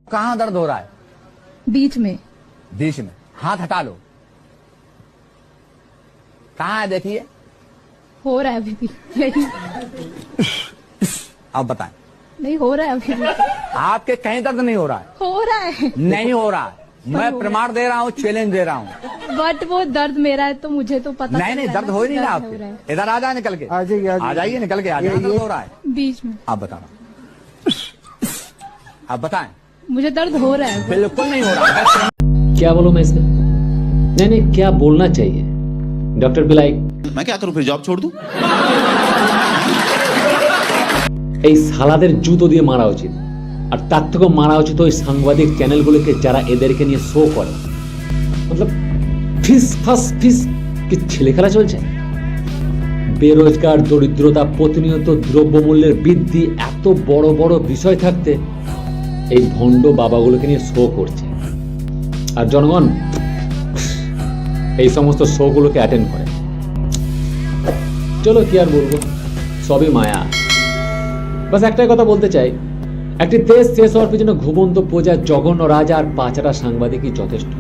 कहाँ दर्द हो रहा है? बीच में। बीच में। हाथ हटा लो। कहाँ है देखिए? हो रहा है अभी भी यही। अब बताएं। नहीं हो रहा है अभी भी। आपके कहीं दर्द नहीं हो रहा है? हो रहा है। नहीं हो रहा है। मैं प्रमाण दे रहा हूँ, चैलेंज दे रहा हूँ। बट वो दर्द मेरा है तो मुझे तो पता नहीं नहीं, दर्द हो ही नहीं रहा आपके। इधर आ जाए निकल के। आ जाइए निकल के। आ जाइए। दर्द हो रहा है बीच में। आप बताना। आप बताएं। मुझे दर्द हो रहा है। बिल्कुल नहीं हो रहा है। क्या बोलूं मैं इसमें? नहीं, क्या बोलना चाहिए? डॉक्टर बिलाइक, मैं क्या करूं फिर? जॉब छोड़ दूं? এই সালাদের জুতো দিয়ে মারা উচিত, আর তার থেকেও মারা উচিত ওই সাংবাদিক চ্যানেলগুলোকে যারা এদেরকে নিয়ে শো করে। মতলব ফিস কি ছেলে খেলা চলছে? বেরোজগার, দরিদ্রতা, প্রতিনিয়ত দ্রব্যমূল্যের বৃদ্ধি, এত বড় বড় বিষয় থাকতে এই ভণ্ড বাবাগুলোকে নিয়ে শো করছে, আর জনগণ এই সমস্ত শোগুলোকে অ্যাটেন্ড করে। চলো কি আর বলবো, সবই মায়া। বাস একটাই কথা বলতে চাই, একটি দেশ শেষ হওয়ার পিছনে ঘুমন্ত প্রজা, জঘন্য রাজা আর পাঁচটা সাংবাদিকই যথেষ্ট।